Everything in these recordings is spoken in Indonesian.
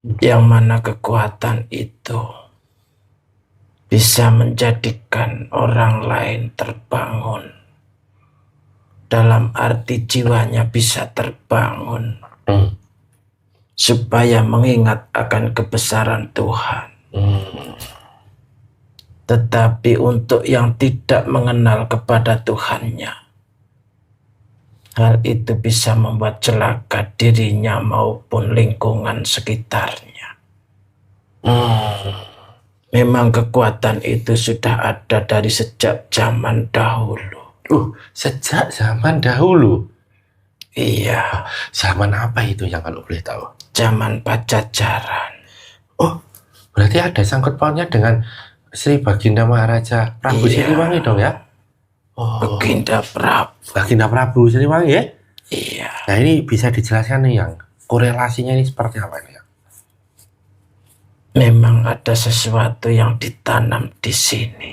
yang mana kekuatan itu bisa menjadikan orang lain terbangun, dalam arti jiwanya bisa terbangun supaya mengingat akan kebesaran Tuhan. Tetapi untuk yang tidak mengenal kepada Tuhannya, hal itu bisa membuat celaka dirinya maupun lingkungan sekitarnya. Memang kekuatan itu sudah ada dari sejak zaman dahulu. Sejak zaman dahulu? Iya. Zaman apa itu yang kalau boleh tahu? Zaman Pajajaran. Oh, berarti ada sangkut pautnya dengan Sri Baginda Maharaja Prabu Siliwangi dong ya? Baginda Prabu. Baginda Prabu Siliwangi ya? Iya. Nah ini bisa dijelaskan nih yang korelasinya ini seperti apa nih? Memang ada sesuatu yang ditanam di sini.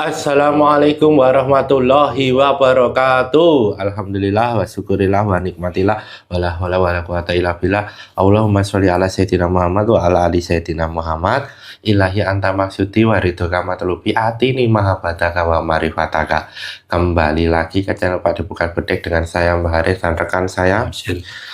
Assalamualaikum warahmatullahi wabarakatuh. Alhamdulillah wa syukurillah wa nikmatillah wala haula wala quwata illa billah. Allahumma sholli ala sayyidina Muhammad wa ala ali sayyidina Muhammad. Ilahi anta maksudi wa ridhoka matlubi atini mahabbataka wa marifataka. Kembali lagi ke channel Padepokan Bedek dengan saya Mbah Haris dan rekan saya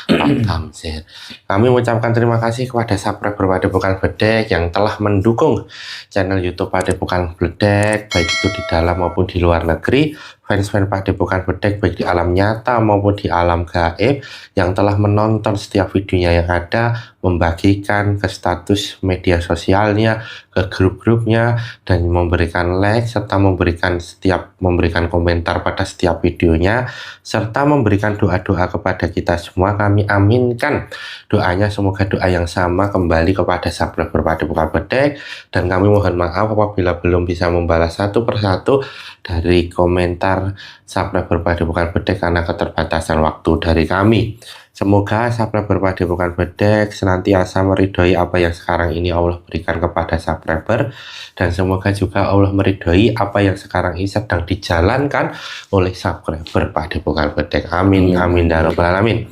Pak Tamzir. Kami mengucapkan terima kasih kepada subscriber Padepokan Bedek yang telah mendukung channel YouTube Padepokan Bedek, baik itu di dalam maupun di luar negeri. Fans-fans Padepokan Bedek baik di alam nyata maupun di alam gaib yang telah menonton setiap videonya yang ada, membagikan ke status media sosialnya, ke grup-grupnya, dan memberikan like serta memberikan komentar pada setiap videonya, serta memberikan doa-doa kepada kita semua. Kami aminkan doanya, semoga doa yang sama kembali kepada subscriber Padepokan Bedek, dan kami mohon maaf apabila belum bisa membalas satu persatu dari komentar subscriber Padepokan Bedek karena keterbatasan waktu dari kami. Semoga subscriber Padepokan Bedek senantiasa meridhoi apa yang sekarang ini Allah berikan kepada subscriber, dan semoga juga Allah meridhoi apa yang sekarang ini sedang dijalankan oleh subscriber Padepokan Bedek. Amin amin ya rabbal alamin.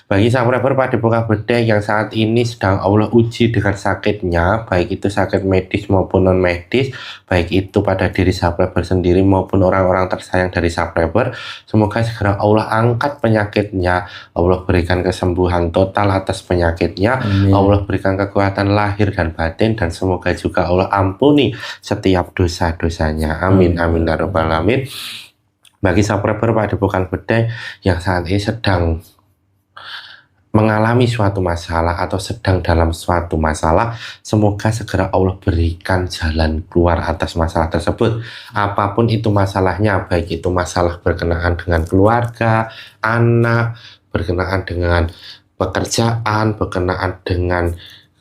Bagi subscriber Padepokan Bedek yang saat ini sedang Allah uji dengan sakitnya, baik itu sakit medis maupun non medis, baik itu pada diri subscriber sendiri maupun orang-orang tersayang dari subscriber, semoga segera Allah angkat penyakitnya, Allah berikan kesembuhan total atas penyakitnya. Amin. Allah berikan kekuatan lahir dan batin, dan semoga juga Allah ampuni setiap dosa-dosanya. Amin amin ya rabbal alamin. Bagi subscriber Padepokan Bedek yang saat ini sedang mengalami suatu masalah atau sedang dalam suatu masalah, semoga segera Allah berikan jalan keluar atas masalah tersebut. Apapun itu masalahnya, baik itu masalah berkenaan dengan keluarga, anak, berkenaan dengan pekerjaan, berkenaan dengan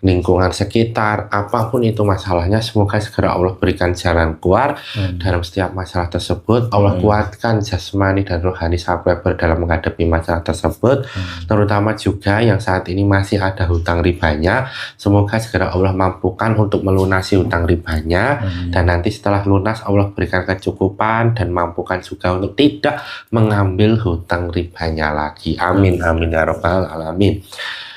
lingkungan sekitar, apapun itu masalahnya, semoga segera Allah berikan jalan keluar dalam setiap masalah tersebut. Allah kuatkan jasmani dan rohani subscriber dalam menghadapi masalah tersebut, terutama juga yang saat ini masih ada hutang ribanya, semoga segera Allah mampukan untuk melunasi hutang ribanya, dan nanti setelah lunas Allah berikan kecukupan dan mampukan juga untuk tidak mengambil hutang ribanya lagi. Amin amin ya rabbal alamin.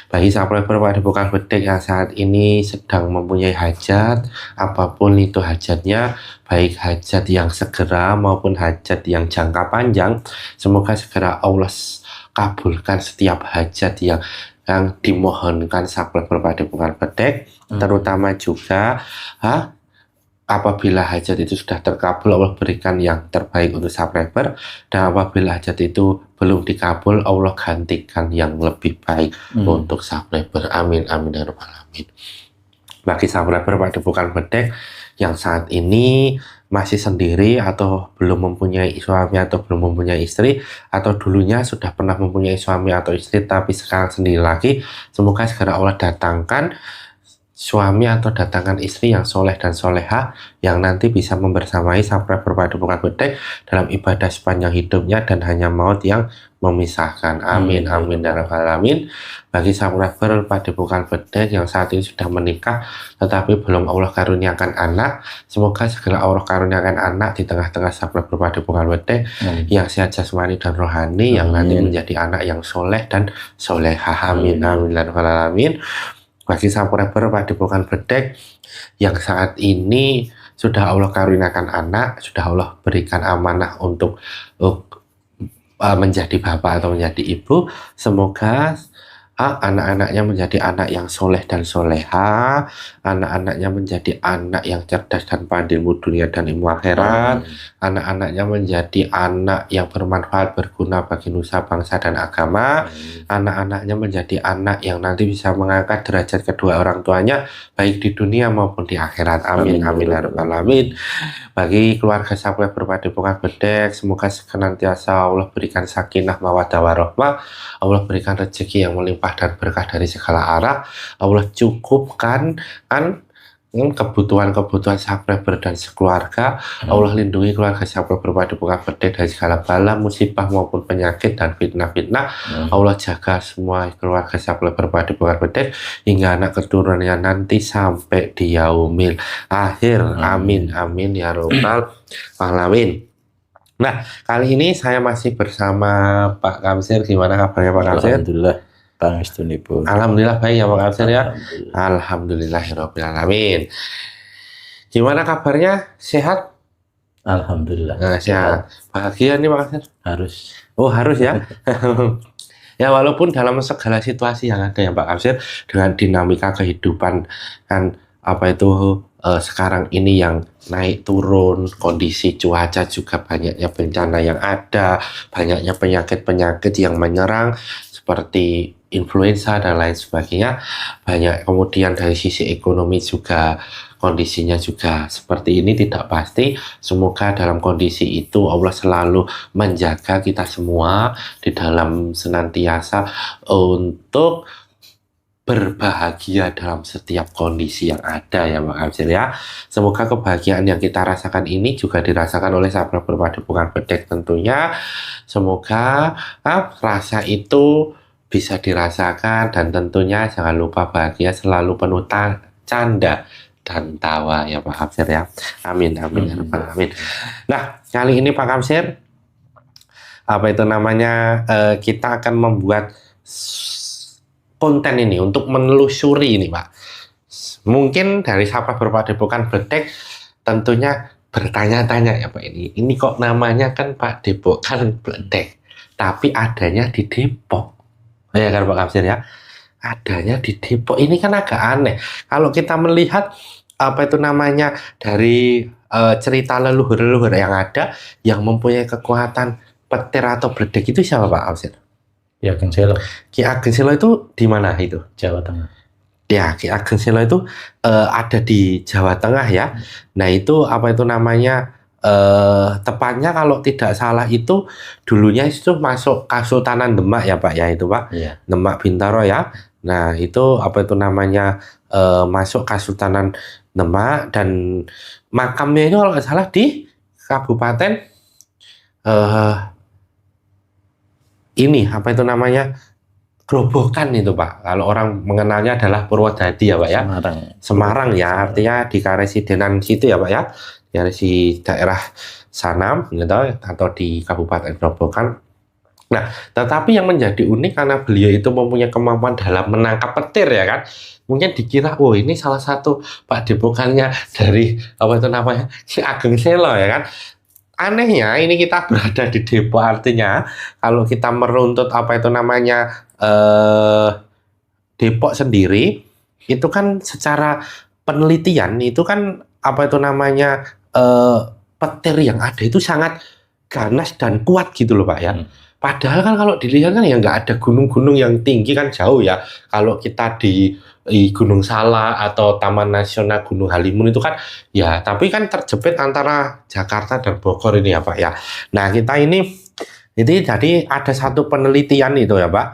Bagi subscriber Padepokan Bedek yang saat ini sedang mempunyai hajat, apapun itu hajatnya, baik hajat yang segera maupun hajat yang jangka panjang, semoga segera Allah kabulkan setiap hajat yang dimohonkan subscriber Padepokan Bedek, terutama juga apabila hajat itu sudah terkabul, Allah berikan yang terbaik untuk subscriber, dan apabila hajat itu belum dikabul, Allah gantikan yang lebih baik untuk subscriber. Amin amin ya rabbal alamin. Bagi subscriber Padepokan Bedek yang saat ini masih sendiri atau belum mempunyai suami atau belum mempunyai istri, atau dulunya sudah pernah mempunyai suami atau istri tapi sekarang sendiri lagi, semoga segera Allah datangkan suami atau datangkan istri yang soleh dan soleha yang nanti bisa membersamai sampai berpadepokan bedek dalam ibadah sepanjang hidupnya dan hanya maut yang memisahkan. Amin amin ya rabbal alamin. Bagi subscriber padepokan bedek yang saat ini sudah menikah tetapi belum Allah karuniakan anak, semoga segera Allah karuniakan anak di tengah-tengah subscriber padepokan bedek yang sehat jasmani dan rohani, yang nanti menjadi anak yang soleh dan soleha. Amin amin ya rabbal alamin. Bagi subscriber padepokan bedek yang saat ini sudah Allah karuniakan anak, sudah Allah berikan amanah untuk menjadi bapak atau menjadi ibu, semoga anak-anaknya menjadi anak yang soleh dan soleha, anak-anaknya menjadi anak yang cerdas dan pandai ilmu dunia dan ilmu akhirat, anak-anaknya menjadi anak yang bermanfaat berguna bagi nusa bangsa dan agama, anak-anaknya menjadi anak yang nanti bisa mengangkat derajat kedua orang tuanya baik di dunia maupun di akhirat. Amin amin ya rabbal alamin. Bagi keluarga subscriber padepokan bedek, semoga senantiasa Allah berikan sakinah mawaddah warahmah, Allah berikan rezeki yang melimpah dan berkah dari segala arah, Allah cukupkan kebutuhan-kebutuhan subscriber dan sekeluarga, Allah lindungi keluarga subscriber padepokan bedek dari segala bala, musibah maupun penyakit dan fitnah-fitnah, Allah jaga semua keluarga subscriber padepokan bedek hingga anak keturunannya nanti sampai di yaumil akhir. Amin amin ya rabbal alamin. Nah, kali ini saya masih bersama Pak Kamsir. Gimana kabarnya Pak Kamsir? Alhamdulillah, pangestunipun. Alhamdulillah baik ya Pak Kamsir ya. Alhamdulillahirabbil alamin. Gimana kabarnya? Sehat? Alhamdulillah. Nah, sehat. Bahagia nih Pak Kamsir? Harus. Oh, harus ya. Ya, walaupun dalam segala situasi yang ada ya Pak Kamsir, dengan dinamika kehidupan kan sekarang ini yang naik turun, kondisi cuaca juga banyaknya bencana yang ada, banyaknya penyakit-penyakit yang menyerang seperti influenza dan lain sebagainya, banyak. Kemudian dari sisi ekonomi juga kondisinya juga seperti ini, tidak pasti. Semoga dalam kondisi itu Allah selalu menjaga kita semua di dalam senantiasa untuk berbahagia dalam setiap kondisi yang ada ya Pak Kamsir ya. Semoga kebahagiaan yang kita rasakan ini juga dirasakan oleh subscriber padepokan bedek tentunya. Semoga rasa itu bisa dirasakan dan tentunya jangan lupa bahagia selalu penuh canda dan tawa ya Pak Kamsir ya. Amin amin amin. Nah, kali ini Pak Kamsir kita akan membuat konten ini untuk menelusuri ini Pak. Mungkin dari subscriber padepokan bedek tentunya bertanya-tanya ya Pak, ini kok namanya kan padepokan bedek tapi adanya di Depok ya kan Pak Kamsir ya, adanya di Depok. Ini kan agak aneh kalau kita melihat dari cerita leluhur-leluhur yang ada yang mempunyai kekuatan petir atau bedek itu siapa Pak Kamsir? Ki Ageng Selo. Ki Ageng Selo itu di mana itu? Jawa Tengah. Ya, Ki Ageng Selo itu ada di Jawa Tengah ya. Nah, itu tepatnya kalau tidak salah itu dulunya itu masuk Kesultanan Demak ya Pak ya, itu Pak. Iya. Demak Bintaro ya. Nah, itu masuk Kesultanan Demak dan makamnya itu kalau nggak salah di Kabupaten Grobogan itu Pak. Kalau orang mengenalnya adalah Purwodadi ya Pak ya. Semarang ya, artinya di karesidenan situ ya Pak ya. Di daerah sana gitu, atau di Kabupaten Grobogan. Nah, tetapi yang menjadi unik karena beliau itu mempunyai kemampuan dalam menangkap petir ya kan. Mungkin dikira, ini salah satu padepokannya dari Ki Ageng Selo ya kan. Anehnya ini kita berada di Depok, artinya kalau kita meruntut Depok sendiri itu kan secara penelitian itu kan petir yang ada itu sangat ganas dan kuat gitu loh Pak ya. Padahal kan kalau dilihat kan ya nggak ada gunung-gunung yang tinggi kan jauh ya. Kalau kita di Gunung Salak atau Taman Nasional Gunung Halimun itu kan ya, tapi kan terjepit antara Jakarta dan Bogor ini ya Pak ya. Nah kita ini jadi ada satu penelitian itu ya Pak,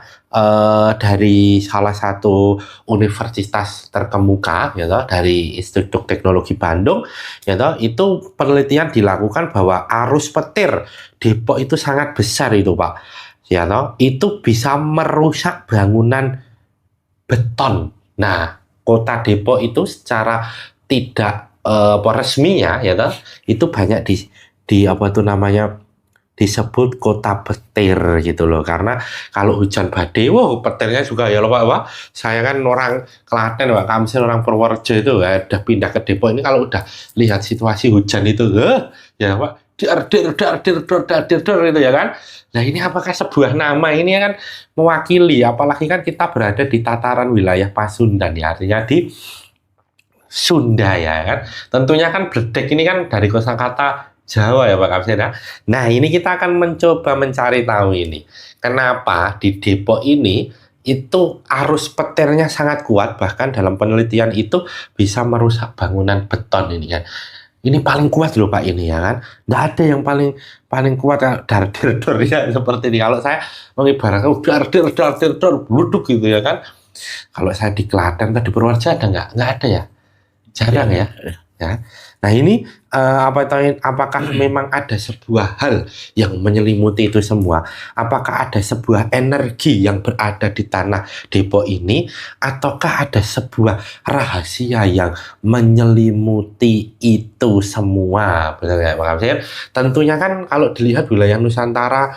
dari salah satu universitas terkemuka ya toh, dari Institut Teknologi Bandung ya toh, itu penelitian dilakukan bahwa arus petir Depok itu sangat besar itu Pak ya toh, itu bisa merusak bangunan beton. Nah, kota Depok itu secara tidak resminya ya toh, itu banyak di apa tuh namanya, disebut kota petir gitu loh, karena kalau hujan badai, wow petirnya juga ya loh Pak. Wah, saya kan orang Klaten Pak, Kamsil orang Purworejo itu ya, udah pindah ke Depok ini kalau udah lihat situasi hujan itu, ya Pak, der der der der der der der der itu ya kan. Nah ini apakah sebuah nama ini kan mewakili, apalagi kan kita berada di tataran wilayah Pasundan ya, artinya di Sunda ya kan. Tentunya kan bledek ini kan dari kosakata Jawa ya Pak Kapsen ya. Nah ini kita akan mencoba mencari tahu ini, kenapa di Depok ini itu arus petirnya sangat kuat, bahkan dalam penelitian itu bisa merusak bangunan beton ini kan. Ini paling kuat loh Pak ini ya kan. Nggak ada yang paling paling kuat dardir ya seperti ini. Kalau saya mengibaratkan dardir dardir dar bluduk gitu ya kan. Kalau saya di Klaten atau di Purworejo ada nggak? Nggak ada ya. Jarang ya. Ya. Nah ini apakah memang ada sebuah hal yang menyelimuti itu semua? Apakah ada sebuah energi yang berada di tanah Depok ini? Ataukah ada sebuah rahasia yang menyelimuti itu semua? Benar nggak Pak Kamsir? Tentunya kan kalau dilihat wilayah Nusantara,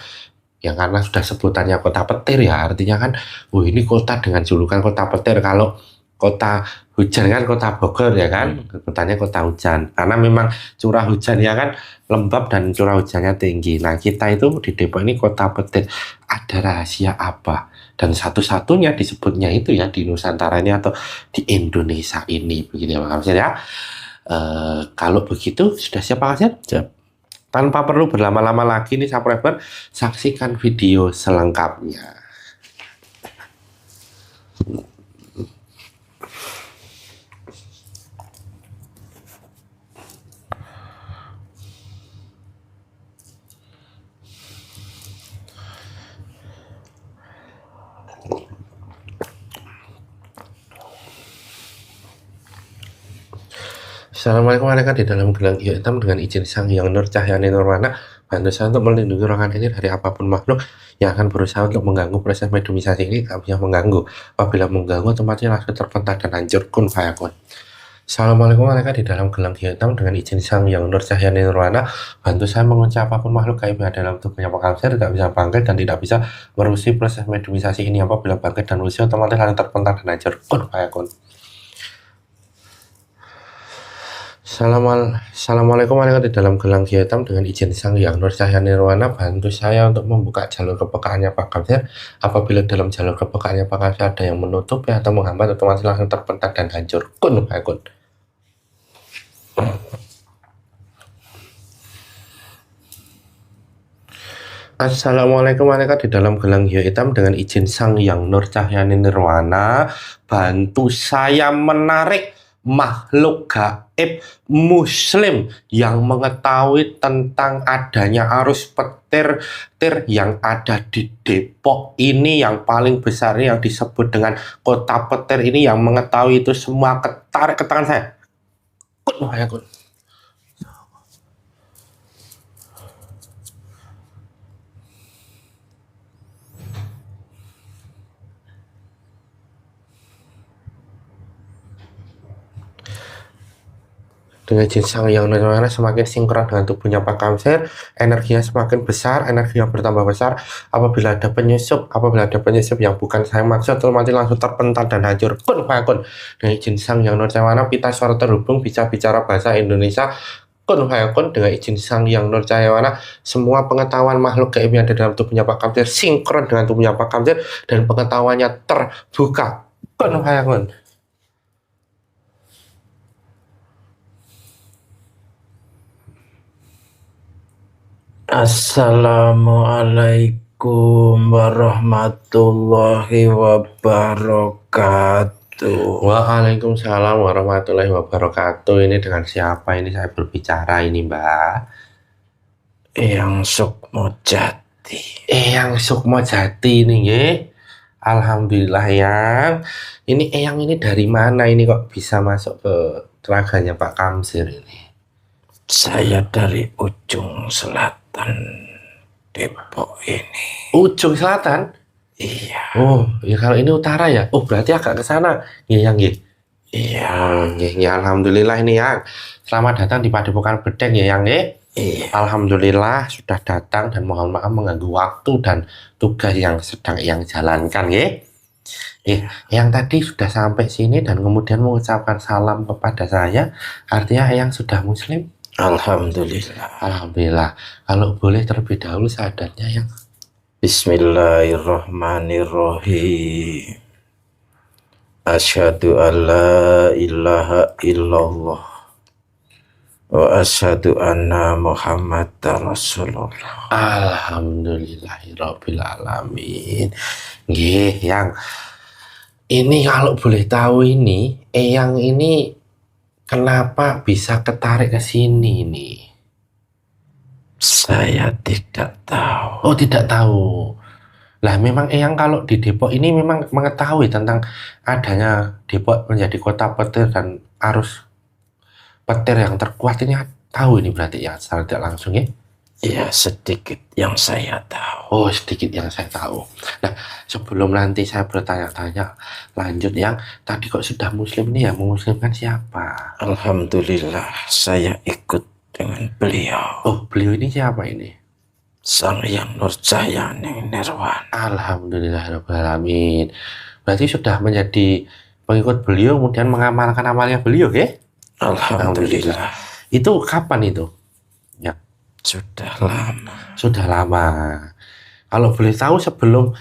yang karena sudah sebutannya kota petir ya, artinya kan, ini kota dengan julukan kota petir. Kalau kota hujan kan kota Bogor ya kan, kotanya kota hujan, karena memang curah hujannya kan lembab dan curah hujannya tinggi. Nah kita itu di Depok ini kota petir, ada rahasia apa? Dan satu-satunya disebutnya itu ya di Nusantara ini atau di Indonesia ini, begitu ya Pak Kamsir ya. Kalau begitu sudah siap Pak Kamsir? Siap. Tanpa perlu berlama-lama lagi nih subscriber, saksikan video selengkapnya. Assalamualaikum warahmatullahi wabarakatuh. Di dalam gelang hitam dengan izin Sang Hyang Nur Cahyani Nirwana, bantu saya untuk melindungi ruangan ini dari apapun makhluk yang akan berusaha untuk mengganggu proses mediumisasi ini. Tak bisa mengganggu. Apabila mengganggu, otomatis langsung terpental dan hancur kun fayakun. Assalamualaikum warahmatullahi wabarakatuh. Di dalam gelang hitam dengan izin Sang Hyang Nur Cahyani Nirwana, bantu saya mengunci apapun makhluk gaib yang ada dalam tubuhnya Pak Kamsir, tidak bisa bangkit dan tidak bisa merusi proses mediumisasi ini. Apabila bangkit dan merusi, otomatis langsung terpental dan hancur kun fayakun. Assalamualaikum warahmatullahi wabarakatuh. Di dalam gelang hitam dengan izin Sang Hyang Nur Cahyani Nirwana, bantu saya untuk membuka jalur kepekaannya Pak Kamsir. Apabila dalam jalur kepekaannya Pak Kamsir ada yang menutup ya atau menghambat, otomatis langsung terpental dan hancur kun fayakun. Assalamualaikum warahmatullahi wabarakatuh. Di dalam gelang hitam dengan izin Sang Hyang Nur Cahyani Nirwana, bantu saya menarik makhluk gaib muslim yang mengetahui tentang adanya arus petir yang ada di Depok ini, yang paling besar yang disebut dengan kota petir ini, yang mengetahui itu semua. Ketarik ke tangan saya. Kun. Dengan izin Sang Hyang Nirwana, semakin sinkron dengan tubuhnya Pak Kamsir, energinya semakin besar, energi yang bertambah besar. Apabila ada penyusup yang bukan saya maksud, otomatis langsung terpental dan hancur kun fayakun. Dengan izin Sang Hyang Nirwana, pita suara terhubung, bisa bicara bahasa Indonesia kun fayakun. Dengan izin Sang Hyang Nirwana, semua pengetahuan makhluk gaib yang ada dalam tubuhnya Pak Kamsir sinkron dengan tubuhnya Pak Kamsir dan pengetahuannya terbuka kun fayakun. Assalamualaikum Assalamualaikum warahmatullahi wabarakatuh. Waalaikumsalam warahmatullahi wabarakatuh. Ini dengan siapa ini saya berbicara ini, Mbak? Eyang Sukmojati. Eyang Sukmojati ini, nggih. Alhamdulillah, Yang. Ini Eyang ini dari mana ini kok bisa masuk ke teraganya Pak Kamsir ini? Saya dari ujung selatan Depok ini. Ujung selatan? Iya. Oh, ya kalau ini utara ya. Oh, berarti agak ke sana. Nggih, Yang nggih. Iya. Nggih, alhamdulillah ini, Yang. Selamat datang di Padepokan Bedeng ya, Yang nggih. Iya. Alhamdulillah sudah datang dan mohon maaf mengganggu waktu dan tugas yang sedang yang jalankan, nggih. Yang tadi sudah sampai sini dan kemudian mengucapkan salam kepada saya, artinya yang sudah muslim. Alhamdulillah. Alhamdulillah. Kalau boleh terlebih dahulu syahadatnya, Yang. Bismillahirrahmanirrahim. Asyhadu an la ilaha illallah wa asyhadu anna Muhammadar Rasulullah. Alhamdulillahirabbil alamin. Nggih, Yang. Ini kalau boleh tahu ini, Eyang ini kenapa bisa ketarik ke sini nih? Saya tidak tahu. Oh, tidak tahu. Lah memang Eyang kalau di Depok ini memang mengetahui tentang adanya Depok menjadi kota petir dan arus petir yang terkuat ini tahu ini berarti ya secara tidak langsung ya? Ya, sedikit yang saya tahu. Oh, sedikit yang saya tahu. Nah, sebelum nanti saya bertanya-tanya lanjut, Yang, tadi kok sudah muslim nih ya, memuslimkan siapa? Alhamdulillah, saya ikut dengan beliau. Oh, beliau ini siapa ini? Sang Hyang Nurjayani Nirwana. Alhamdulillahirrahmanirrahim. Berarti sudah menjadi pengikut beliau, kemudian mengamalkan amalnya beliau, ya? Alhamdulillah. Itu kapan itu? Ya. Sudah lama. Sudah lama. Kalau boleh tahu sebelum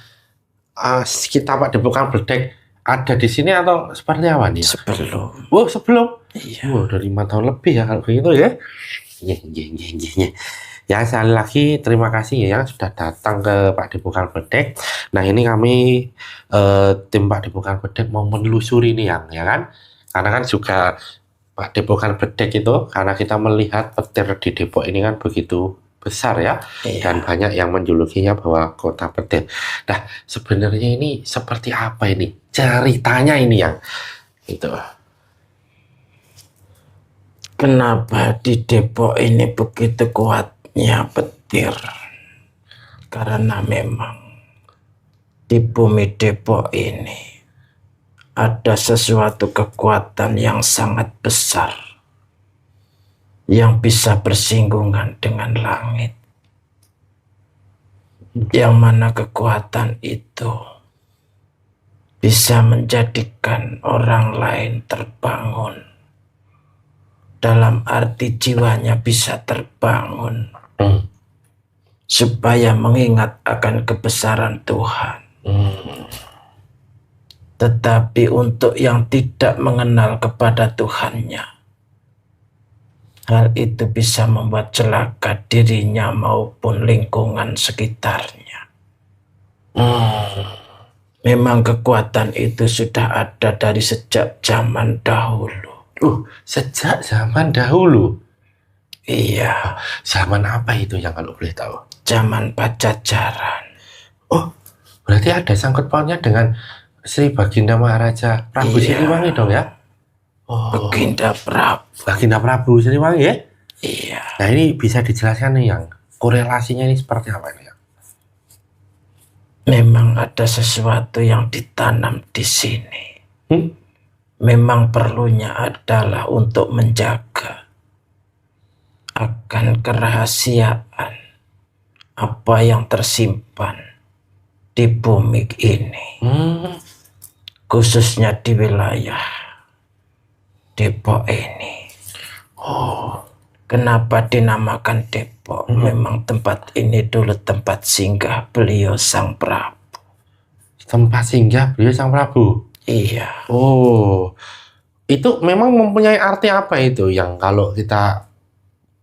kita Padepokan Bedeng ada di sini atau seperti apa nih? Sebelum. Oh, sebelum? Iya. Wow, udah 5 tahun lebih ya kalau begitu ya. Ya, sekali lagi terima kasih ya yang sudah datang ke Padepokan Bedeng. Nah, ini kami tim Padepokan Bedeng mau menelusuri nih Yang, ya kan? Karena kan juga Padepokan Bedeng itu karena kita melihat petir di Depok ini kan begitu besar ya, dan banyak yang menjulukinya bahwa kota petir. Nah, sebenarnya ini seperti apa ini ceritanya ini Yang itu? Kenapa di Depok ini begitu kuatnya petir? Karena memang di bumi Depok ini ada sesuatu kekuatan yang sangat besar yang bisa bersinggungan dengan langit, yang mana kekuatan itu bisa menjadikan orang lain terbangun, dalam arti jiwanya bisa terbangun supaya mengingat akan kebesaran Tuhan. Tetapi untuk yang tidak mengenal kepada Tuhannya, hal itu bisa membuat celaka dirinya maupun lingkungan sekitarnya. Memang kekuatan itu sudah ada dari sejak zaman dahulu. Sejak zaman dahulu? Iya. Zaman apa itu Yang kalau boleh tahu? Zaman Pajajaran. Oh, berarti ada sangkut pautnya dengan Sri Baginda Maharaja Prabu Siliwangi dong ya? Oh, Baginda Prabu Siliwangi ya? Iya. Nah, ini bisa dijelaskan nih Yang, korelasinya ini seperti apa ini Yang? Memang ada sesuatu yang ditanam di sini. Memang perlunya adalah untuk menjaga akan kerahasiaan apa yang tersimpan di bumi ini. Khususnya di wilayah Depok ini. Kenapa dinamakan Depok? Memang tempat ini dulu tempat singgah beliau Sang Prabu. Tempat singgah beliau Sang Prabu? Iya. Oh, itu memang mempunyai arti apa itu Yang kalau kita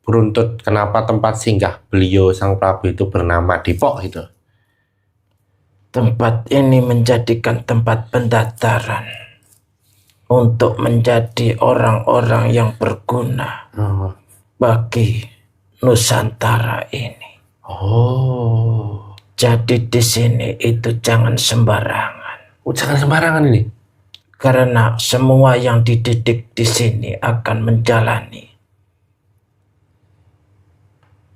beruntut kenapa tempat singgah beliau Sang Prabu itu bernama Depok itu? Tempat ini menjadikan tempat pendaftaran untuk menjadi orang-orang yang berguna bagi Nusantara ini. Oh. Jadi di sini itu jangan sembarangan. Jangan sembarangan ini. Karena semua yang dididik di sini akan menjalani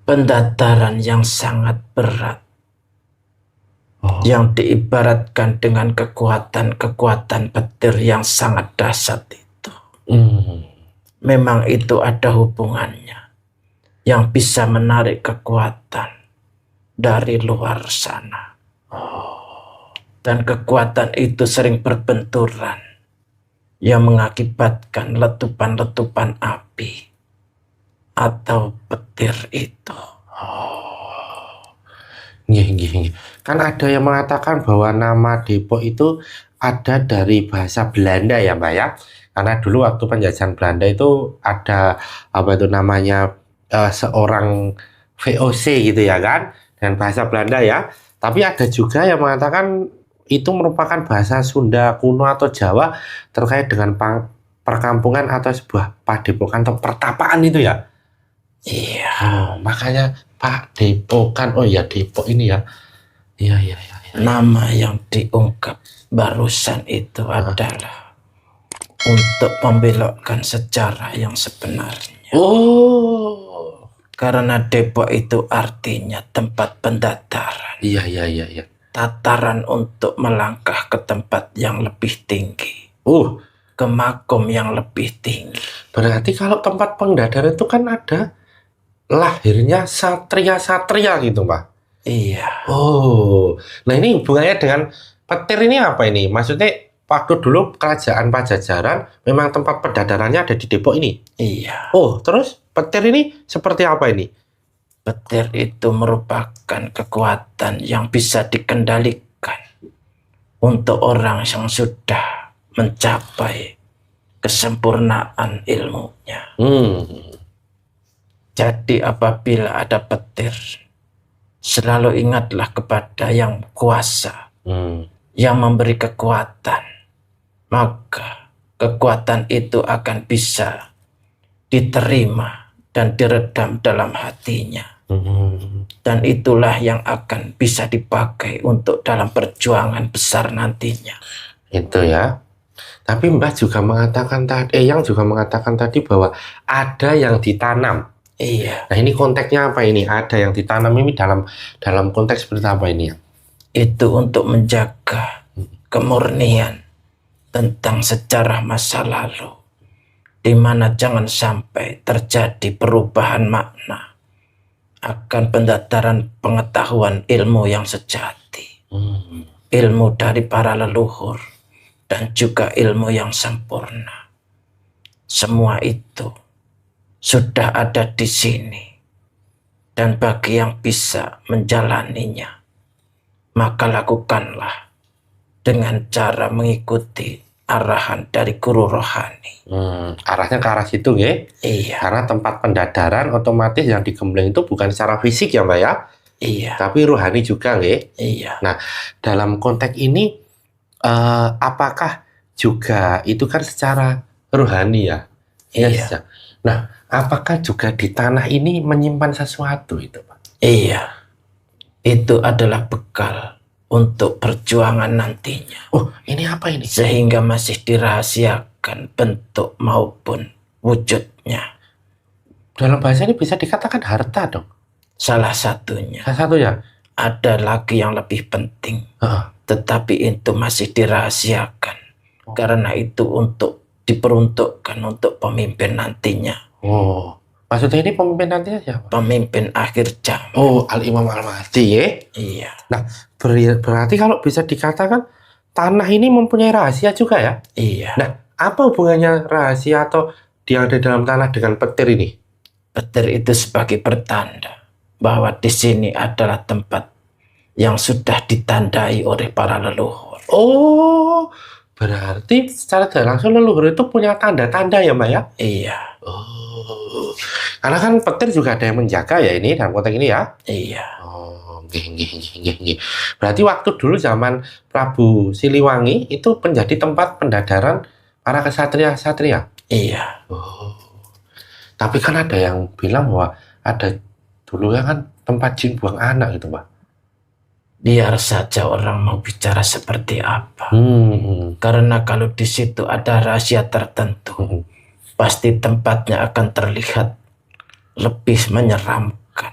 pendaftaran yang sangat berat. Yang diibaratkan dengan kekuatan-kekuatan petir yang sangat dahsyat itu. Memang itu ada hubungannya yang bisa menarik kekuatan dari luar sana. Dan kekuatan itu sering berbenturan yang mengakibatkan letupan-letupan api atau petir itu. Nggih. Kan ada yang mengatakan bahwa nama Depok itu ada dari bahasa Belanda ya Mbak ya. Karena dulu waktu penjajahan Belanda itu ada apa itu namanya seorang VOC gitu ya kan, dengan bahasa Belanda ya. Tapi ada juga yang mengatakan itu merupakan bahasa Sunda kuno atau Jawa terkait dengan perkampungan atau sebuah padepokan atau pertapaan itu ya. Iya. Makanya Pak Depokan. Oh ya Depok ini ya. Iya. Nama yang diungkap barusan itu adalah untuk membelokkan sejarah yang sebenarnya. Oh. Karena Depok itu artinya tempat pendaftaran. Iya. Tataran untuk melangkah ke tempat yang lebih tinggi. Ke makom yang lebih tinggi. Berarti kalau tempat pendaftaran itu kan ada lahirnya satria-satria gitu Pak. Iya. Oh. Nah ini hubungannya dengan petir ini apa ini? Maksudnya waktu dulu kerajaan Pajajaran memang tempat pendaftarannya ada di Depok ini? Iya. Oh, terus petir ini seperti apa ini? Petir itu merupakan kekuatan yang bisa dikendalikan untuk orang yang sudah mencapai kesempurnaan ilmunya. Jadi apabila ada petir, selalu ingatlah kepada yang kuasa, yang memberi kekuatan. Maka kekuatan itu akan bisa diterima dan diredam dalam hatinya. Dan itulah yang akan bisa dipakai untuk dalam perjuangan besar nantinya. Itu ya. Tapi Mbah juga mengatakan yang juga mengatakan tadi bahwa ada yang ditanam. Iya. Nah ini konteksnya apa ini? Ada yang ditanam ini dalam konteks seperti apa ini ya? Itu untuk menjaga kemurnian tentang sejarah masa lalu, di mana jangan sampai terjadi perubahan makna akan pendaftaran pengetahuan ilmu yang sejati, ilmu dari para leluhur dan juga ilmu yang sempurna. Semua itu sudah ada di sini, dan bagi yang bisa menjalaninya, maka lakukanlah dengan cara mengikuti arahan dari guru rohani. Arahnya ke arah situ ya? Iya. Karena tempat pendadaran otomatis yang digembleng itu bukan secara fisik ya Mbak ya? Iya. Tapi rohani juga ya? Iya. Nah dalam konteks ini apakah juga itu kan secara rohani ya? Iya. Yes, ya? Nah apakah juga di tanah ini menyimpan sesuatu itu Pak? Iya. Itu adalah bekal untuk perjuangan nantinya. Oh, ini apa ini? Sehingga masih dirahasiakan bentuk maupun wujudnya. Dalam bahasa ini bisa dikatakan harta dong? Salah satunya. Salah satu ya? Ada lagi yang lebih penting. Tetapi itu masih dirahasiakan. Karena itu untuk diperuntukkan untuk pemimpin nantinya. Oh, maksudnya ini pemimpin nantinya siapa? Pemimpin akhir zaman. Oh, Al-Imam Al-Mahdi ya? Iya. Nah, berarti kalau bisa dikatakan tanah ini mempunyai rahasia juga ya? Iya. Nah, apa hubungannya rahasia atau yang ada dalam tanah dengan petir ini? Petir itu sebagai pertanda bahwa di sini adalah tempat yang sudah ditandai oleh para leluhur. Oh, berarti secara tidak langsung leluhur itu punya tanda-tanda ya Mbak ya? Iya. Oh, karena kan petir juga ada yang menjaga ya ini dalam konteks ini ya? Iya. Oh, nggih. Berarti waktu dulu zaman Prabu Siliwangi itu menjadi tempat pendadaran para kesatria-satria. Iya. Oh. Tapi kan ada yang bilang bahwa ada dulu ya kan tempat jin buang anak gitu, Mbak. Biar saja orang mau bicara seperti apa. Karena kalau di situ ada rahasia tertentu, pasti tempatnya akan terlihat lebih menyeramkan,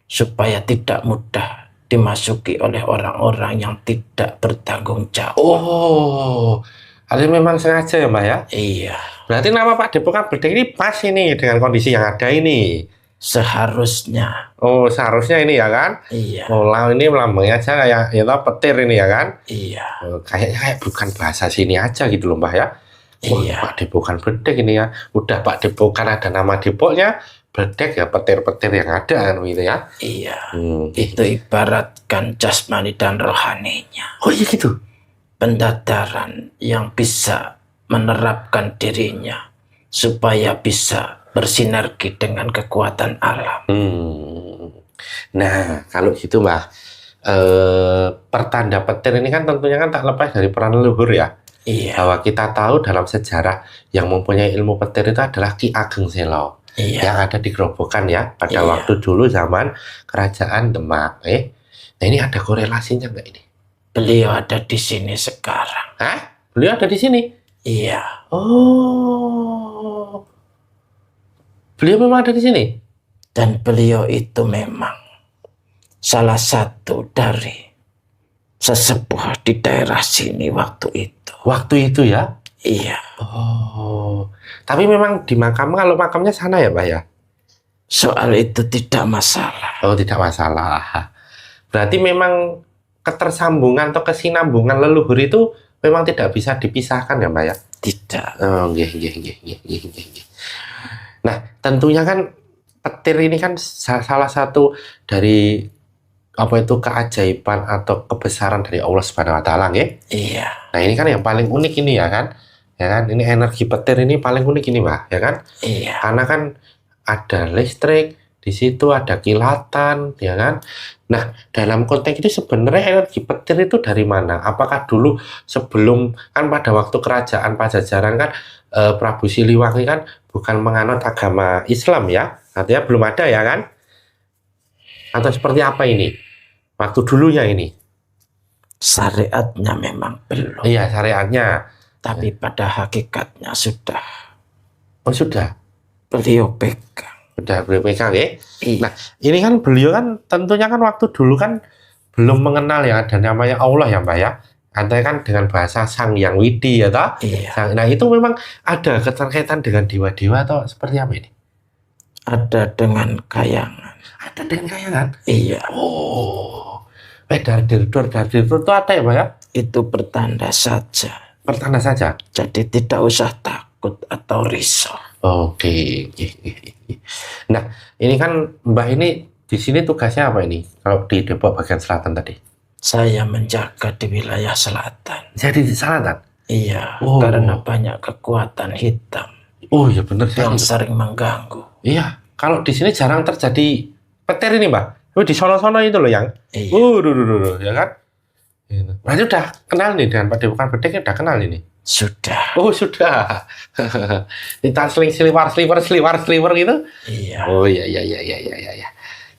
supaya tidak mudah dimasuki oleh orang-orang yang tidak bertanggung jawab. Oh, ada memang sengaja ya, Mbak ya? Iya. Berarti nama Pak Depokan Bedeng ini pas ini dengan kondisi yang ada ini. Seharusnya. Oh, seharusnya ini ya kan? Iya. Oh, ini melambangnya aja kayak ya petir ini ya kan? Iya. Oh, kayaknya kayak bukan bahasa sini aja gitu loh, Mbak ya. Oh, Iya. Pak Depokan Bedeng ini ya. Udah Pak Depokan ada nama depoknya, Bedeng ya petir-petir yang ada kan gitu ya. Iya. Itu ibaratkan jasmani dan rohaninya. Oh iya gitu. Pendadaran yang bisa menerapkan dirinya supaya bisa bersinergi dengan kekuatan alam. Nah, kalau gitu Mbak, pertanda petir ini kan tentunya kan tak lepas dari peran leluhur ya. Iya. Bahwa kita tahu dalam sejarah yang mempunyai ilmu petir itu adalah Ki Ageng Selo. Iya. Yang ada di Grobogan ya, pada waktu dulu zaman Kerajaan Demak. Nah ini ada korelasinya nggak ini? Beliau ada di sini sekarang. Hah? Beliau ada di sini? Iya. Oh. Beliau memang ada di sini? Dan beliau itu memang salah satu dari sesepuh di daerah sini waktu itu. Waktu itu ya? Iya. Oh. Tapi memang di makam, kalau makamnya sana ya, Pak ya? Soal itu tidak masalah. Oh, tidak masalah. Berarti memang ketersambungan atau kesinambungan leluhur itu memang tidak bisa dipisahkan ya, Mbak ya? Tidak. Oh, nggih. Nah, tentunya kan petir ini kan salah satu dari apa itu keajaiban atau kebesaran dari Allah Subhanahu wa taala, nggih? Iya. Nah, ini kan yang paling unik ini ya kan? Ya kan? Ini energi petir ini paling unik ini, Mbak, ya kan? Iya. Karena kan ada listrik, di situ ada kilatan, ya kan? Nah, dalam konteks itu sebenarnya energi petir itu dari mana? Apakah dulu sebelum kan pada waktu kerajaan Pajajaran kan Prabu Siliwangi kan bukan menganut agama Islam ya? Artinya belum ada ya kan? Atau seperti apa ini? Waktu dulunya ini? Syariatnya memang belum. Iya, syariatnya. Tapi pada hakikatnya sudah. Oh, sudah? Beliau pegang. Udah beliau pegang ya? Iya. Nah, ini kan beliau kan tentunya kan waktu dulu kan belum mengenal ya ada namanya Allah ya, Mbak ya. Artinya kan dengan bahasa Sang Yang Widi ya toh? Iya. Nah, itu memang ada keterkaitan dengan dewa-dewa atau seperti apa ini? Ada dengan kayangan. Ada dengan kayangan? Iya. Oh. Dardir itu ada ya, Mbak ya? Itu pertanda saja. Pertanda saja? Jadi tidak usah takut atau risau. Oke. Nah, ini kan Mbak ini di sini tugasnya apa ini? Kalau di Depok bagian selatan tadi? Saya menjaga di wilayah selatan. Jadi di selatan? Iya, Oh. karena banyak kekuatan hitam Oh iya benar yang sering mengganggu. Iya, kalau di sini jarang terjadi petir ini, Mbak. Tapi di sono-sono itu loh yang. Iya. Ya kan? Berarti udah kenal nih dengan Pak Depokan Bedeng, udah kenal ini. Sudah. Oh sudah. Kita seling seliwar gitu. Iya. Oh iya.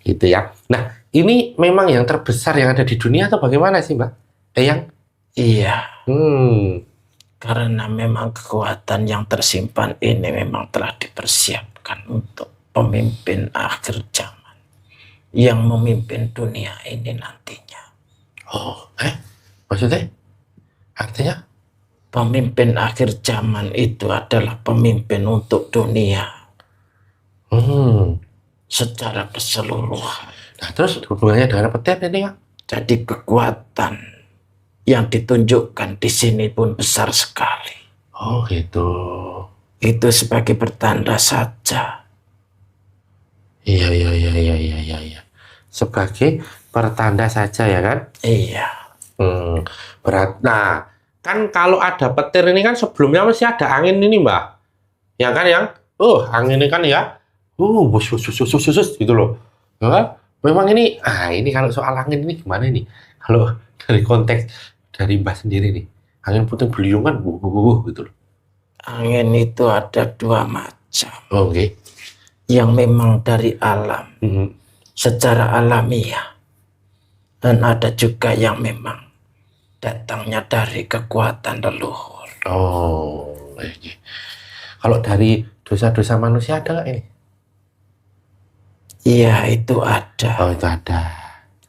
Gitu ya. Nah, ini memang yang terbesar yang ada di dunia atau bagaimana sih, Mbak? Yang? Iya. Karena memang kekuatan yang tersimpan ini memang telah dipersiapkan untuk pemimpin akhir zaman yang memimpin dunia ini nantinya. Oh, maksudnya? Artinya? Pemimpin akhir zaman itu adalah pemimpin untuk dunia. Secara keseluruhan. Nah, terus hubungannya dengan petir ini ya? Jadi kekuatan yang ditunjukkan di sini pun besar sekali. Oh gitu. Itu sebagai pertanda saja. Iya. Sebagai pertanda saja ya kan? Iya. Nah, kan kalau ada petir ini kan sebelumnya masih ada angin ini, Mbak. Ya kan yang? Angin ini kan ya. Sus gitu loh. Ya, Memang ini kalau soal angin ini gimana ini? Kalau dari konteks dari Mbah sendiri nih, angin puting beliung kan gitu loh. Angin itu ada dua macam. Oke. Yang memang dari alam, secara alamiah. Dan ada juga yang memang datangnya dari kekuatan leluhur. Oh, kalau dari dosa-dosa manusia ada nggak ini? Iya, itu ada. Oh, itu ada.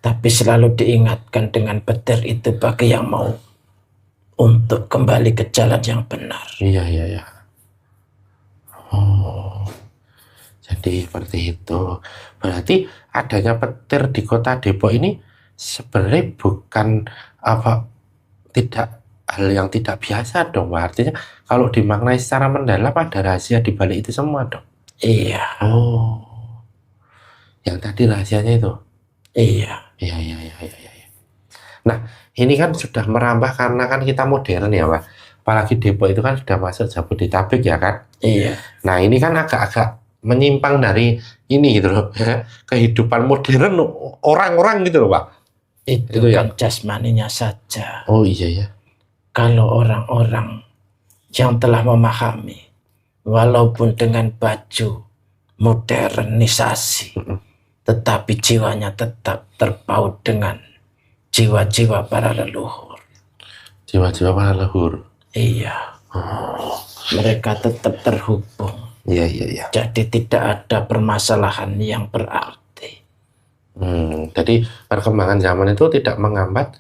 Tapi selalu diingatkan dengan petir itu bagi yang mau untuk kembali ke jalan yang benar. Iya. Oh, jadi seperti itu. Berarti adanya petir di kota Depok ini sebenarnya bukan tidak hal yang tidak biasa dong, Pak. Artinya kalau dimaknai secara mendalam ada rahasia di balik itu semua dong. Iya. Oh, yang tadi rahasianya itu. Iya. Nah, ini kan sudah merambah karena kan kita modern ya, Pak. Apalagi Depok itu kan sudah masuk Jabodetabek ya kan. Iya. Nah, ini kan agak-agak menyimpang dari ini gitu loh. Kehidupan modern orang-orang gitu loh, Pak. Itu kan jasmaninya saja. Oh iya ya. Kalau orang-orang yang telah memahami, walaupun dengan baju modernisasi, tetapi jiwanya tetap terpaut dengan jiwa-jiwa para leluhur. Jiwa-jiwa para leluhur. Iya. Mereka tetap terhubung. Iya. Jadi tidak ada permasalahan yang berarti. Jadi perkembangan zaman itu tidak menghambat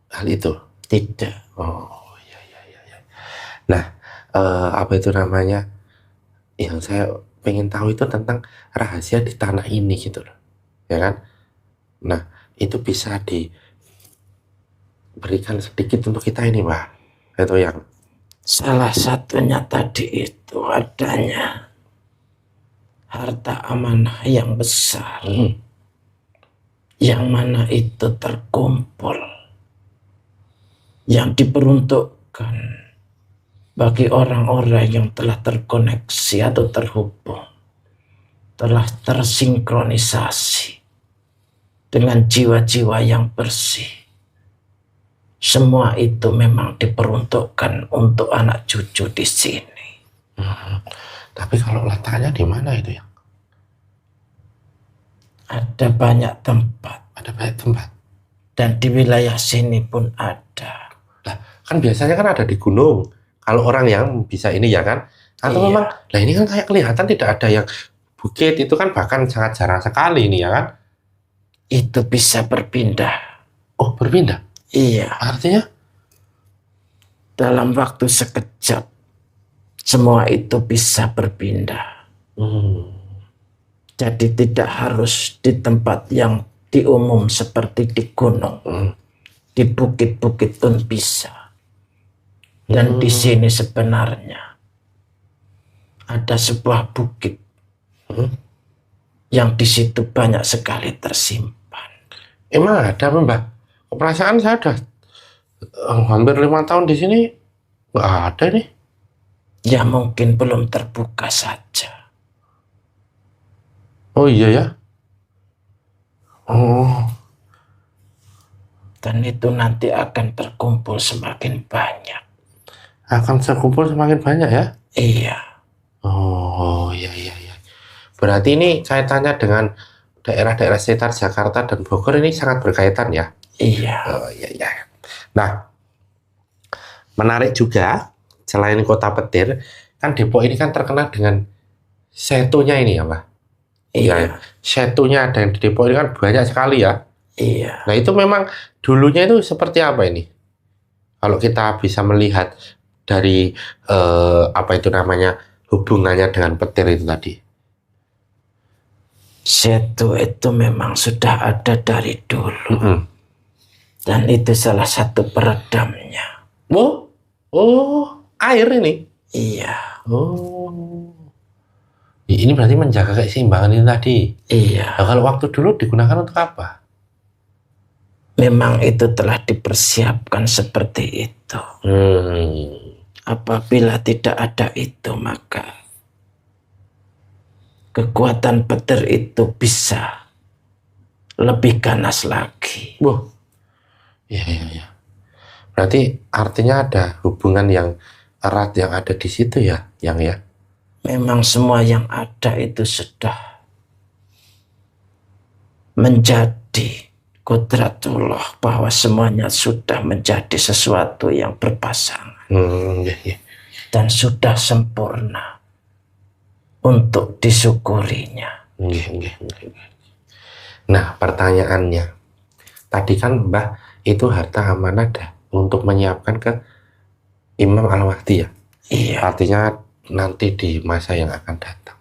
hal itu. Tidak. Oh iya. Nah, apa itu namanya? Yang saya pengen tahu itu tentang rahasia di tanah ini gitu loh, ya kan? Nah, itu bisa diberikan sedikit untuk kita ini, Pak. Itu yang salah satunya tadi itu adanya harta amanah yang besar. Yang mana itu terkumpul, yang diperuntukkan bagi orang-orang yang telah terkoneksi atau terhubung, telah tersinkronisasi dengan jiwa-jiwa yang bersih. Semua itu memang diperuntukkan untuk anak cucu di sini. Tapi kalau letaknya di mana itu ya? Ada banyak tempat. Ada banyak tempat. Dan di wilayah sini pun ada. Nah, kan biasanya kan ada di gunung. Kalau orang yang bisa ini ya kan. Atau memang, nah ini kan kayak kelihatan tidak ada yang bukit. Itu kan bahkan sangat jarang sekali ini ya kan. Itu bisa berpindah. Oh, berpindah? Iya. Artinya? Dalam waktu sekejap, semua itu bisa berpindah. Jadi tidak harus di tempat yang di umum seperti di gunung. Di bukit-bukit pun bisa. Dan di sini sebenarnya ada sebuah bukit yang di situ banyak sekali tersimpan. Emang ada, Mbak? Perasaan saya udah hampir 5 tahun di sini nggak ada nih. Ya mungkin belum terbuka saja. Oh iya ya. Oh. Dan itu nanti akan terkumpul semakin banyak. Akan terkumpul semakin banyak ya? Iya. Oh iya. Berarti ini kaitannya dengan daerah-daerah sekitar Jakarta dan Bogor ini sangat berkaitan ya? Iya. Oh iya. Nah, menarik juga selain kota petir, kan Depok ini kan terkenal dengan setunya ini ya, Pak? Iya. Setunya ada yang di Depok ini kan banyak sekali ya? Iya. Nah itu memang dulunya itu seperti apa ini? Kalau kita bisa melihat dari apa itu namanya hubungannya dengan petir itu tadi. Setu itu memang sudah ada dari dulu. Dan itu salah satu peredamnya. Oh, air ini? Iya. Oh. Ini berarti menjaga keseimbangan ini tadi? Iya. Nah, kalau waktu dulu digunakan untuk apa? Memang itu telah dipersiapkan seperti itu. Apabila tidak ada itu, maka kekuatan petir itu bisa lebih ganas lagi. Wah, iya. Berarti artinya ada hubungan yang erat yang ada di situ ya, yang ya. Memang semua yang ada itu sudah menjadi qudratullah, bahwa semuanya sudah menjadi sesuatu yang berpasangan. Iya. Dan sudah sempurna untuk disyukurinya. Iya. Nah, pertanyaannya, tadi kan Mbah itu harta amanah dah untuk menyiapkan ke Imam Al-Mahdi ya? Iya. Artinya nanti di masa yang akan datang.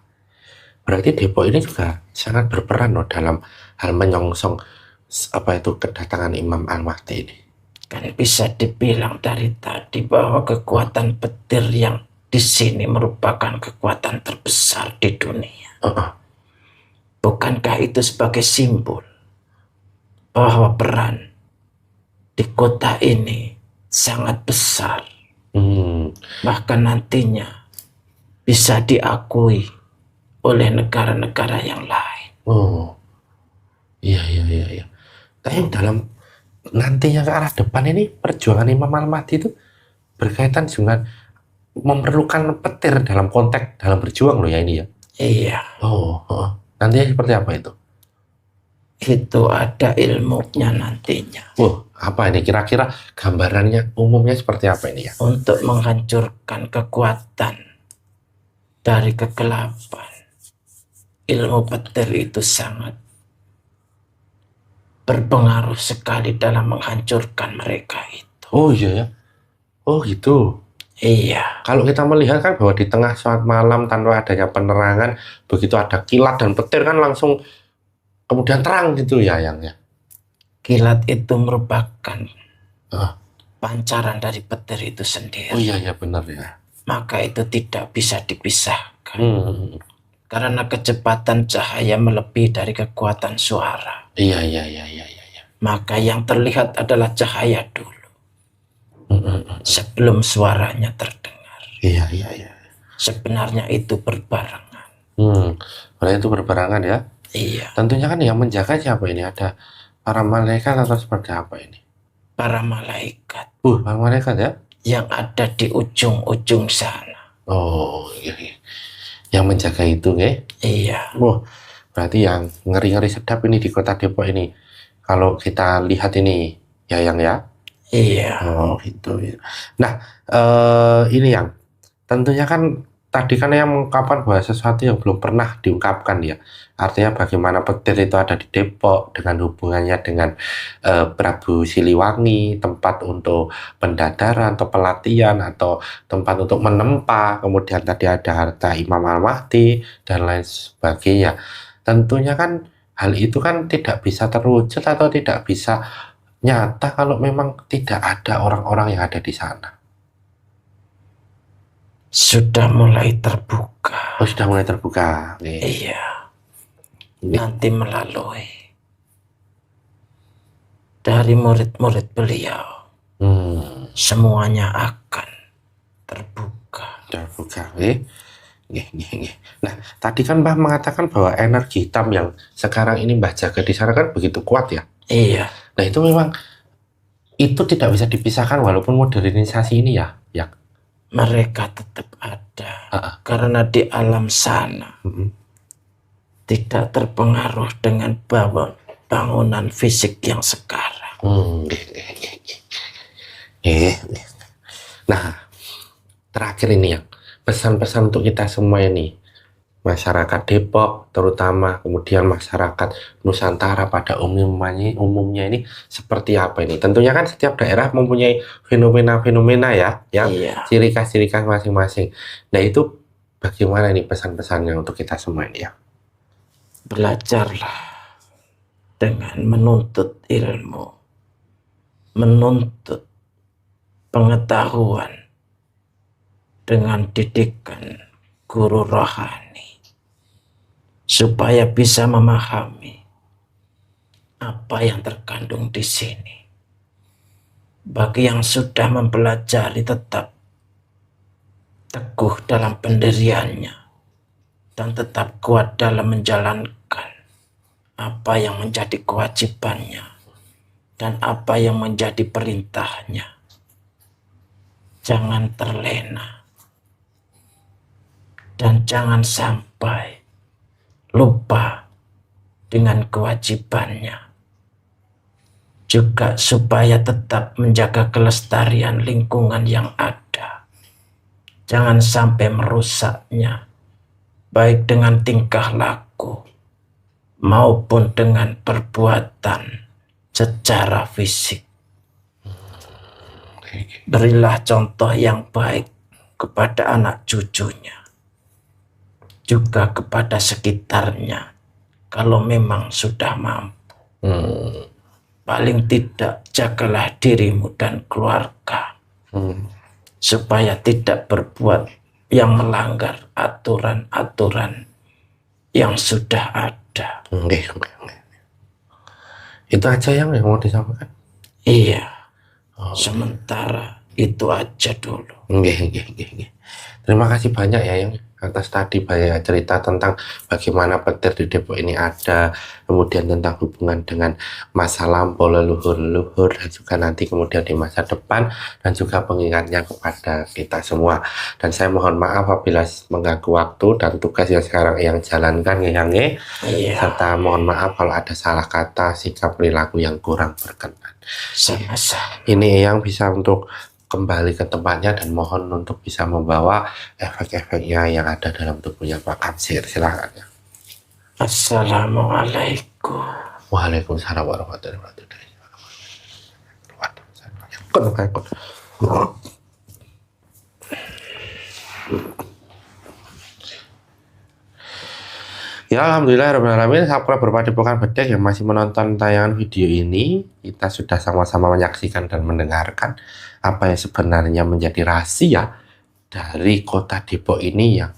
Berarti Depok ini juga sangat berperan loh dalam hal menyongsong kedatangan Imam Al-Mahdi ini. Kan bisa dibilang dari tadi bahwa kekuatan petir yang di sini merupakan kekuatan terbesar di dunia. Bukankah itu sebagai simbol bahwa peran di kota ini sangat besar? Bahkan nantinya bisa diakui oleh negara-negara yang lain. Oh, iya. Tapi dalam nantinya ke arah depan ini perjuangan Imam Al-Mahdi itu berkaitan dengan memerlukan petir dalam konteks dalam berjuang loh ya ini ya. Iya. Nantinya seperti apa itu? Itu ada ilmunya nantinya. Apa ini kira-kira gambarannya umumnya seperti apa ini ya? Untuk menghancurkan kekuatan dari kegelapan, ilmu petir itu sangat berpengaruh sekali dalam menghancurkan mereka itu. Oh iya ya. Oh gitu. Iya. Kalau kita melihat kan bahwa di tengah saat malam tanpa adanya penerangan, begitu ada kilat dan petir kan langsung kemudian terang gitu ya yang. Kilat itu merupakan pancaran dari petir itu sendiri. Oh iya benar ya. Maka itu tidak bisa dipisahkan. Karena kecepatan cahaya melebihi dari kekuatan suara. Iya. Maka yang terlihat adalah cahaya dulu. Sebelum suaranya terdengar. Iya. Sebenarnya itu berbarengan. Berarti itu berbarengan ya? Iya. Tentunya kan yang menjaga siapa ini? Ada para malaikat atau seperti apa ini? Para malaikat. Para malaikat ya? Yang ada di ujung-ujung sana. Oh iya. Yang menjaga itu ya? Iya. Berarti yang ngeri-ngeri sedap ini di kota Depok ini. Kalau kita lihat ini ya yang ya? Iya. Gitu ya. Nah, ini yang tentunya kan tadi kan yang mengungkapkan bahwa sesuatu yang belum pernah diungkapkan ya. Artinya bagaimana petir itu ada di Depok dengan hubungannya dengan Prabu Siliwangi, tempat untuk pendadaran atau pelatihan atau tempat untuk menempa, kemudian tadi ada harta Imam Al-Mahdi dan lain sebagainya. Tentunya kan hal itu kan tidak bisa terwujud atau tidak bisa nyata kalau memang tidak ada orang-orang yang ada di sana. Sudah mulai terbuka. Sudah mulai terbuka. Iya. Nanti melalui dari murid-murid beliau, semuanya akan terbuka. Nah, tadi kan Mbah mengatakan bahwa energi hitam yang sekarang ini Mbah jaga di sana kan begitu kuat ya? Iya. Nah, itu memang itu tidak bisa dipisahkan walaupun modernisasi ini ya. Mereka tetap ada. Karena di alam sana tidak terpengaruh dengan bangunan fisik yang sekarang. Nah, terakhir ini yang pesan-pesan untuk kita semua ini, masyarakat Depok terutama, kemudian masyarakat Nusantara pada umumnya ini seperti apa ini? Tentunya kan setiap daerah mempunyai fenomena-fenomena ya, Iya. ciri khas masing-masing. Nah, itu bagaimana ini pesan-pesannya untuk kita semua ini ya? Belajarlah dengan menuntut ilmu, menuntut pengetahuan dengan didikan guru rohani, supaya bisa memahami apa yang terkandung di sini. Bagi yang sudah mempelajari, tetap teguh dalam pendiriannya dan tetap kuat dalam menjalankan apa yang menjadi kewajibannya dan apa yang menjadi perintahnya. Jangan terlena dan jangan sampai lupa dengan kewajibannya. Juga supaya tetap menjaga kelestarian lingkungan yang ada. Jangan sampai merusaknya, baik dengan tingkah laku maupun dengan perbuatan secara fisik. Berilah contoh yang baik kepada anak cucunya, juga kepada sekitarnya, kalau memang sudah mampu. Paling tidak jagalah dirimu dan keluarga, supaya tidak berbuat yang melanggar aturan-aturan yang sudah ada. Itu aja yang mau disampaikan. Iya. Sementara itu aja dulu. Terima kasih banyak ya yang atas tadi banyak cerita tentang bagaimana petir di Depok ini ada, kemudian tentang hubungan dengan masa lampau leluhur-leluhur, dan juga nanti kemudian di masa depan, dan juga pengingatnya kepada kita semua. Dan saya mohon maaf apabila mengganggu waktu dan tugas yang sekarang yang jalankan serta mohon maaf kalau ada salah kata, sikap, perilaku yang kurang berkenan. Sama-sama. Ini yang bisa untuk kembali ke tempatnya dan mohon untuk bisa membawa efek-efeknya yang ada dalam tubuhnya Pak Kamsir. Silakan. Assalamualaikum. Waalaikumsalam warahmatullahi wabarakatuh. Ya alhamdulillah sahabat berpadepokan bedek yang masih menonton tayangan video ini, kita sudah sama-sama menyaksikan dan mendengarkan apa yang sebenarnya menjadi rahasia dari kota Depok ini yang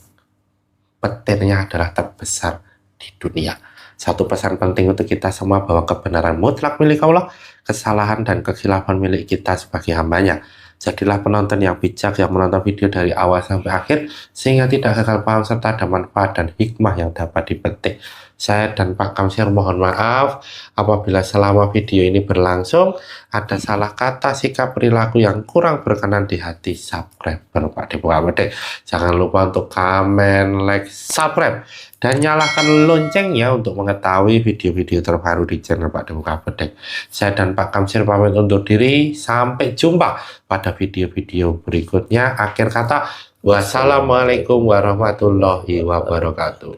petirnya adalah terbesar di dunia. Satu pesan penting untuk kita semua bahwa kebenaran mutlak milik Allah, kesalahan dan kekhilafan milik kita sebagai hambanya. Jadilah penonton yang bijak yang menonton video dari awal sampai akhir sehingga tidak gagal paham serta ada manfaat dan hikmah yang dapat dipetik. Saya dan Pak Kamsir mohon maaf apabila selama video ini berlangsung ada salah kata, sikap, perilaku yang kurang berkenan di hati subscriber Pak Depok Bedek. Jangan lupa untuk komen, like, subscribe, dan nyalakan loncengnya untuk mengetahui video-video terbaru di channel Pak Depok Bedek. Saya dan Pak Kamsir pamit undur diri. Sampai jumpa pada video-video berikutnya. Akhir kata, wassalamualaikum warahmatullahi wabarakatuh.